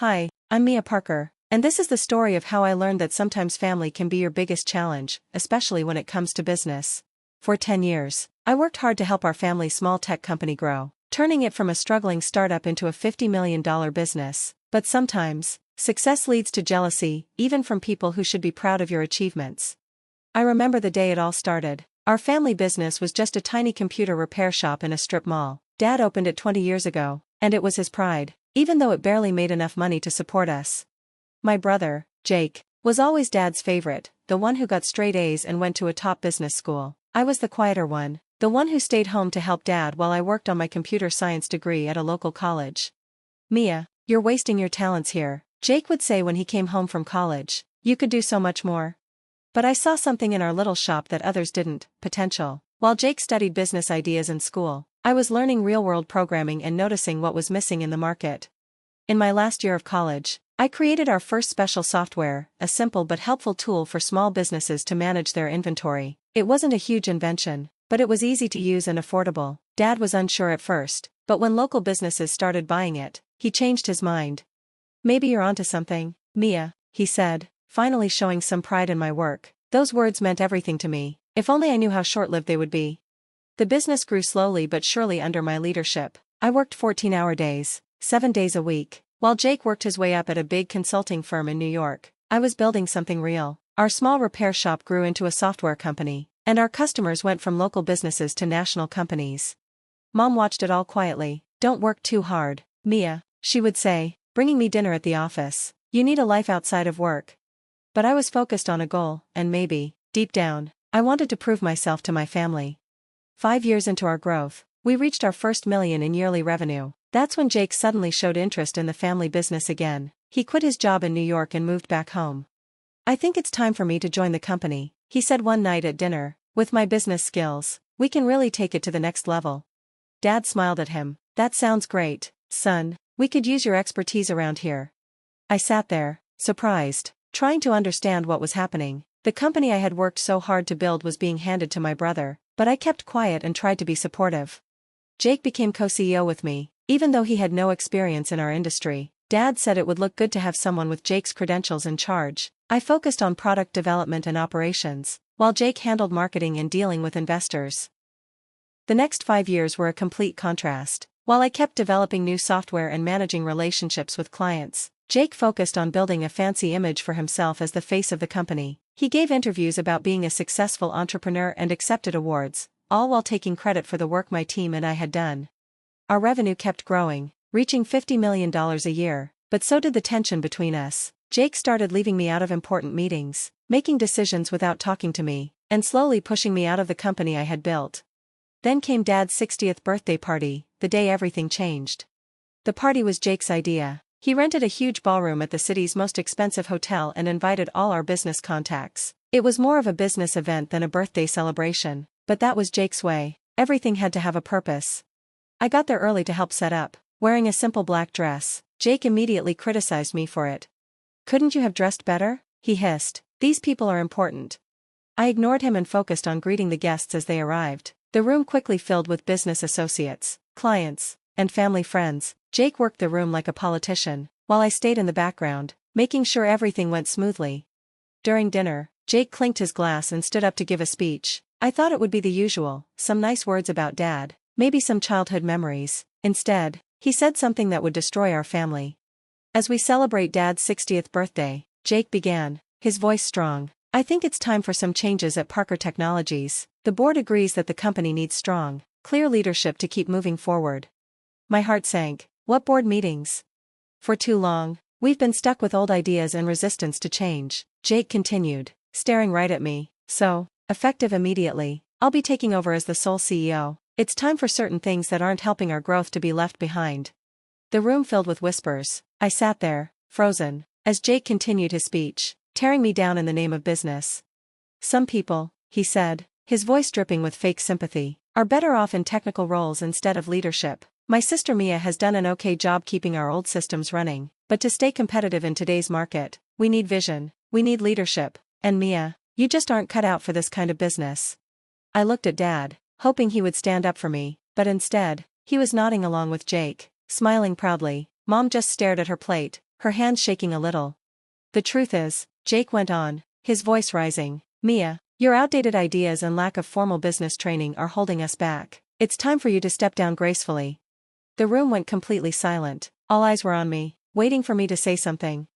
Hi, I'm Mia Parker, and this is the story of how I learned that sometimes family can be your biggest challenge, especially when it comes to business. For 10 years, I worked hard to help our family's small tech company grow, turning it from a struggling startup into a $50 million business. But sometimes, success leads to jealousy, even from people who should be proud of your achievements. I remember the day it all started. Our family business was just a tiny computer repair shop in a strip mall. Dad opened it 20 years ago, and it was his pride, even though it barely made enough money to support us. My brother, Jake, was always Dad's favorite, the one who got straight A's and went to a top business school. I was the quieter one, the one who stayed home to help Dad while I worked on my computer science degree at a local college. "Mia, you're wasting your talents here," Jake would say when he came home from college. "You could do so much more." But I saw something in our little shop that others didn't: potential. While Jake studied business ideas in school, I was learning real-world programming and noticing what was missing in the market. In my last year of college, I created our first special software, a simple but helpful tool for small businesses to manage their inventory. It wasn't a huge invention, but it was easy to use and affordable. Dad was unsure at first, but when local businesses started buying it, he changed his mind. "Maybe you're onto something, Mia," he said, finally showing some pride in my work. Those words meant everything to me. If only I knew how short-lived they would be. The business grew slowly but surely under my leadership. I worked 14-hour days, 7 days a week, while Jake worked his way up at a big consulting firm in New York. I was building something real. Our small repair shop grew into a software company, and our customers went from local businesses to national companies. Mom watched it all quietly. "Don't work too hard, Mia," she would say, bringing me dinner at the office. "You need a life outside of work." But I was focused on a goal, and maybe, deep down, I wanted to prove myself to my family. 5 years into our growth, we reached our first million in yearly revenue. That's when Jake suddenly showed interest in the family business again. He quit his job in New York and moved back home. "I think it's time for me to join the company," he said one night at dinner. "With my business skills, we can really take it to the next level." Dad smiled at him. "That sounds great, son. We could use your expertise around here." I sat there, surprised, trying to understand what was happening. The company I had worked so hard to build was being handed to my brother, but I kept quiet and tried to be supportive. Jake became co-CEO with me, even though he had no experience in our industry. Dad said it would look good to have someone with Jake's credentials in charge. I focused on product development and operations, while Jake handled marketing and dealing with investors. The next 5 years were a complete contrast. While I kept developing new software and managing relationships with clients, Jake focused on building a fancy image for himself as the face of the company. He gave interviews about being a successful entrepreneur and accepted awards, all while taking credit for the work my team and I had done. Our revenue kept growing, reaching $50 million a year, but so did the tension between us. Jake started leaving me out of important meetings, making decisions without talking to me, and slowly pushing me out of the company I had built. Then came Dad's 60th birthday party, the day everything changed. The party was Jake's idea. He rented a huge ballroom at the city's most expensive hotel and invited all our business contacts. It was more of a business event than a birthday celebration, but that was Jake's way. Everything had to have a purpose. I got there early to help set up, wearing a simple black dress. Jake immediately criticized me for it. "Couldn't you have dressed better?" he hissed. "These people are important." I ignored him and focused on greeting the guests as they arrived. The room quickly filled with business associates, clients, and family friends. Jake worked the room like a politician, while I stayed in the background, making sure everything went smoothly. During dinner, Jake clinked his glass and stood up to give a speech. I thought it would be the usual, some nice words about Dad, maybe some childhood memories. Instead, he said something that would destroy our family. "As we celebrate Dad's 60th birthday," Jake began, his voice strong, "I think it's time for some changes at Parker Technologies. The board agrees that the company needs strong, clear leadership to keep moving forward." My heart sank. "What board meetings?" "For too long, we've been stuck with old ideas and resistance to change," Jake continued, staring right at me. "So, effective immediately, I'll be taking over as the sole CEO. It's time for certain things that aren't helping our growth to be left behind." The room filled with whispers. I sat there, frozen, as Jake continued his speech, tearing me down in the name of business. "Some people," he said, his voice dripping with fake sympathy, "are better off in technical roles instead of leadership. My sister Mia has done an okay job keeping our old systems running, but to stay competitive in today's market, we need vision, we need leadership, and Mia, you just aren't cut out for this kind of business." I looked at Dad, hoping he would stand up for me, but instead, he was nodding along with Jake, smiling proudly. Mom just stared at her plate, her hands shaking a little. The truth is, Jake went on, his voice rising, Mia, your outdated ideas and lack of formal business training are holding us back. It's time for you to step down gracefully. The room went completely silent. All eyes were on me, waiting for me to say something.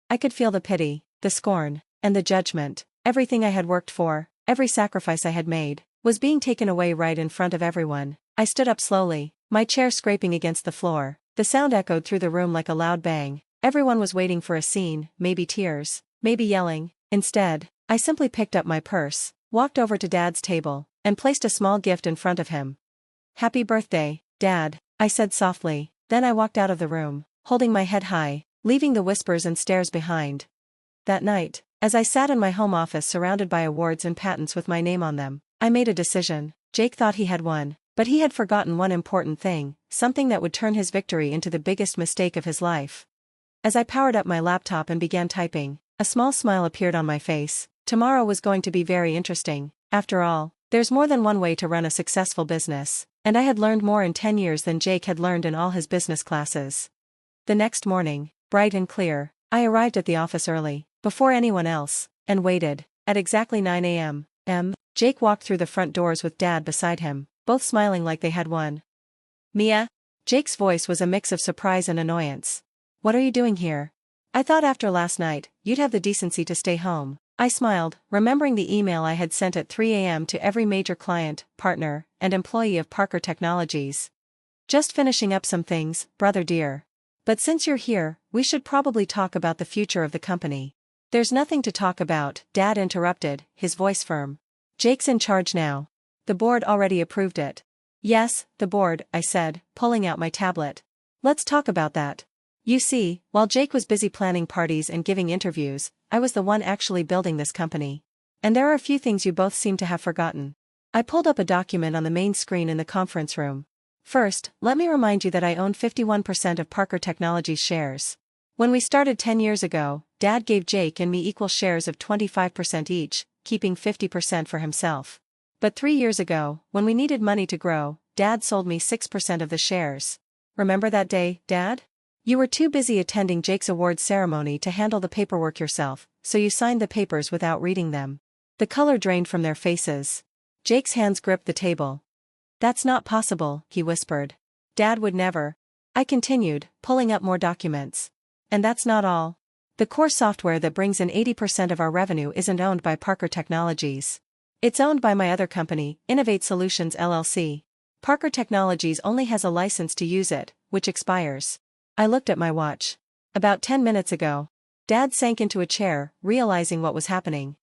I could feel the pity, the scorn, and the judgment. Everything I had worked for, every sacrifice I had made, was being taken away right in front of everyone. I stood up slowly, my chair scraping against the floor. The sound echoed through the room like a loud bang. Everyone was waiting for a scene, maybe tears, maybe yelling. Instead, I simply picked up my purse, walked over to Dad's table, and placed a small gift in front of him. Happy birthday, Dad, I said softly. Then I walked out of the room, holding my head high, leaving the whispers and stares behind. That night, as I sat in my home office surrounded by awards and patents with my name on them, I made a decision. Jake thought he had won, but he had forgotten one important thing, something that would turn his victory into the biggest mistake of his life. As I powered up my laptop and began typing, a small smile appeared on my face. Tomorrow was going to be very interesting. After all, there's more than one way to run a successful business, and I had learned more in 10 years than Jake had learned in all his business classes. The next morning, bright and clear, I arrived at the office early, before anyone else, and waited. At exactly 9 a.m., Jake walked through the front doors with Dad beside him, both smiling like they had won. Mia? Jake's voice was a mix of surprise and annoyance. What are you doing here? I thought after last night, you'd have the decency to stay home. I smiled, remembering the email I had sent at 3 a.m. to every major client, partner, and employee of Parker Technologies. Just finishing up some things, brother dear. But since you're here, we should probably talk about the future of the company. There's nothing to talk about, Dad interrupted, his voice firm. Jake's in charge now. The board already approved it. Yes, the board, I said, pulling out my tablet. Let's talk about that. You see, while Jake was busy planning parties and giving interviews, I was the one actually building this company. And there are a few things you both seem to have forgotten. I pulled up a document on the main screen in the conference room. First, let me remind you that I own 51% of Parker Technologies shares. When we started 10 years ago, Dad gave Jake and me equal shares of 25% each, keeping 50% for himself. But 3 years ago, when we needed money to grow, Dad sold me 6% of the shares. Remember that day, Dad? You were too busy attending Jake's awards ceremony to handle the paperwork yourself, so you signed the papers without reading them. The color drained from their faces. Jake's hands gripped the table. That's not possible, he whispered. Dad would never. I continued, pulling up more documents. And that's not all. The core software that brings in 80% of our revenue isn't owned by Parker Technologies. It's owned by my other company, Innovate Solutions LLC. Parker Technologies only has a license to use it, which expires. I looked at my watch. About 10 minutes ago. Dad sank into a chair, realizing what was happening.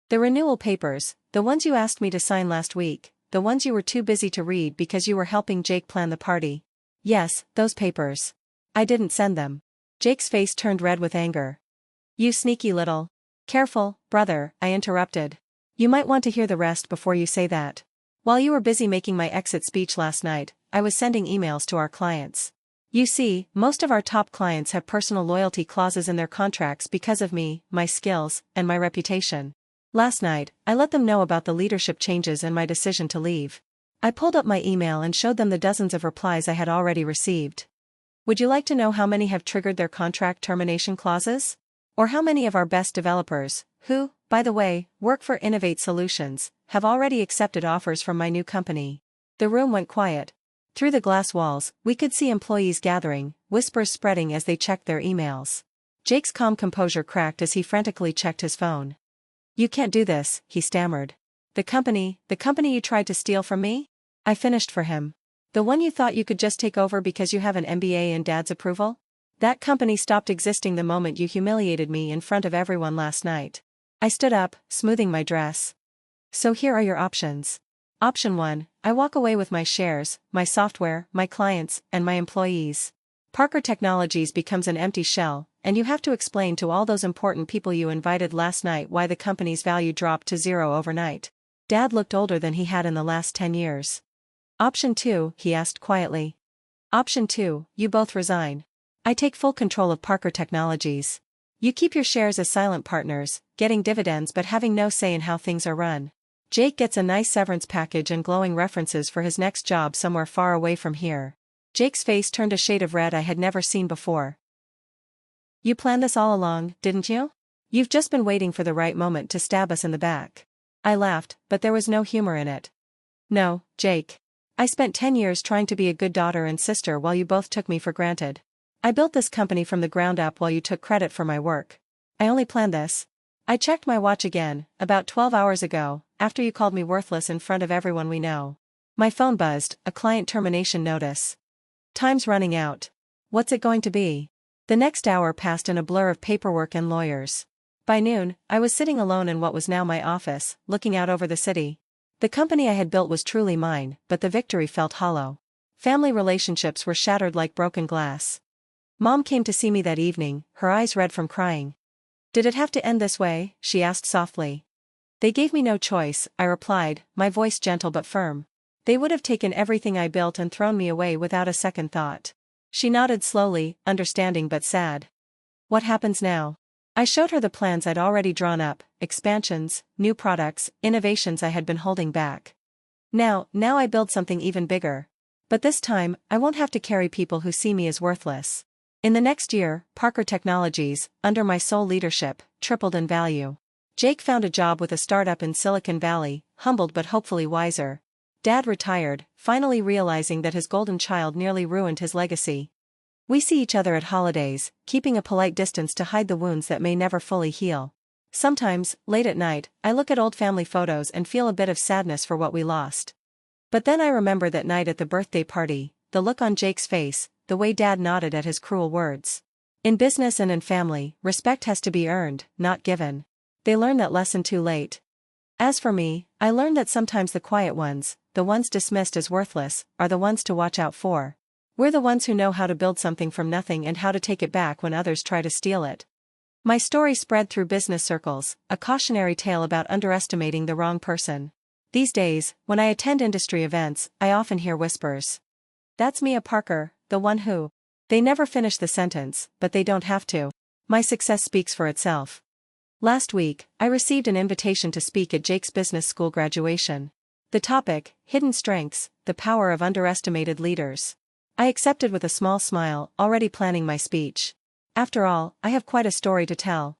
The renewal papers, the ones you asked me to sign last week, the ones you were too busy to read because you were helping Jake plan the party. Yes, those papers. I didn't send them. Jake's face turned red with anger. You sneaky little. Careful, brother, I interrupted. You might want to hear the rest before you say that. While you were busy making my exit speech last night, I was sending emails to our clients. You see, most of our top clients have personal loyalty clauses in their contracts because of me, my skills, and my reputation. Last night, I let them know about the leadership changes and my decision to leave. I pulled up my email and showed them the dozens of replies I had already received. Would you like to know how many have triggered their contract termination clauses? Or how many of our best developers, who, by the way, work for Innovate Solutions, have already accepted offers from my new company? The room went quiet. Through the glass walls, we could see employees gathering, whispers spreading as they checked their emails. Jake's calm composure cracked as he frantically checked his phone. You can't do this, he stammered. The company you tried to steal from me? I finished for him. The one you thought you could just take over because you have an MBA and Dad's approval? That company stopped existing the moment you humiliated me in front of everyone last night. I stood up, smoothing my dress. So here are your options. Option 1, I walk away with my shares, my software, my clients, and my employees. Parker Technologies becomes an empty shell, and you have to explain to all those important people you invited last night why the company's value dropped to zero overnight. Dad looked older than he had in the last 10 years. Option 2, he asked quietly. Option 2, you both resign. I take full control of Parker Technologies. You keep your shares as silent partners, getting dividends but having no say in how things are run. Jake gets a nice severance package and glowing references for his next job somewhere far away from here. Jake's face turned a shade of red I had never seen before. You planned this all along, didn't you? You've just been waiting for the right moment to stab us in the back. I laughed, but there was no humor in it. No, Jake. I spent 10 years trying to be a good daughter and sister while you both took me for granted. I built this company from the ground up while you took credit for my work. I only planned this. I checked my watch again, about 12 hours ago, after you called me worthless in front of everyone we know. My phone buzzed, a client termination notice. Time's running out. What's it going to be? The next hour passed in a blur of paperwork and lawyers. By noon, I was sitting alone in what was now my office, looking out over the city. The company I had built was truly mine, but the victory felt hollow. Family relationships were shattered like broken glass. Mom came to see me that evening, her eyes red from crying. Did it have to end this way? She asked softly. They gave me no choice, I replied, my voice gentle but firm. They would have taken everything I built and thrown me away without a second thought. She nodded slowly, understanding but sad. What happens now? I showed her the plans I'd already drawn up, expansions, new products, innovations I had been holding back. Now I build something even bigger. But this time, I won't have to carry people who see me as worthless. In the next year, Parker Technologies, under my sole leadership, tripled in value. Jake found a job with a startup in Silicon Valley, humbled but hopefully wiser. Dad retired, finally realizing that his golden child nearly ruined his legacy. We see each other at holidays, keeping a polite distance to hide the wounds that may never fully heal. Sometimes, late at night, I look at old family photos and feel a bit of sadness for what we lost. But then I remember that night at the birthday party, the look on Jake's face, the way Dad nodded at his cruel words. In business and in family, respect has to be earned, not given. They learn that lesson too late. As for me, I learned that sometimes the quiet ones, the ones dismissed as worthless, are the ones to watch out for. We're the ones who know how to build something from nothing and how to take it back when others try to steal it. My story spread through business circles, a cautionary tale about underestimating the wrong person. These days, when I attend industry events, I often hear whispers. That's Mia Parker, the one who. They never finish the sentence, but they don't have to. My success speaks for itself. Last week, I received an invitation to speak at Jake's business school graduation. The topic, Hidden Strengths, the Power of Underestimated Leaders. I accepted with a small smile, already planning my speech. After all, I have quite a story to tell.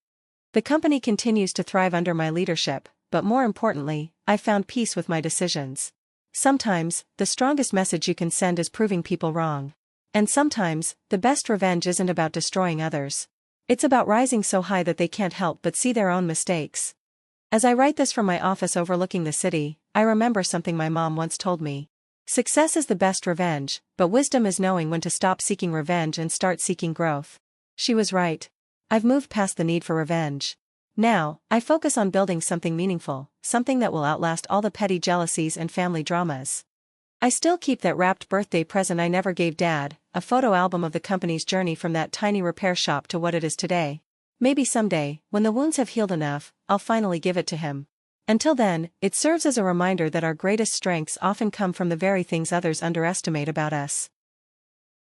The company continues to thrive under my leadership, but more importantly, I found peace with my decisions. Sometimes, the strongest message you can send is proving people wrong. And sometimes, the best revenge isn't about destroying others. It's about rising so high that they can't help but see their own mistakes. As I write this from my office overlooking the city, I remember something my mom once told me. Success is the best revenge, but wisdom is knowing when to stop seeking revenge and start seeking growth. She was right. I've moved past the need for revenge. Now, I focus on building something meaningful, something that will outlast all the petty jealousies and family dramas. I still keep that wrapped birthday present I never gave Dad, a photo album of the company's journey from that tiny repair shop to what it is today. Maybe someday, when the wounds have healed enough, I'll finally give it to him. Until then, it serves as a reminder that our greatest strengths often come from the very things others underestimate about us.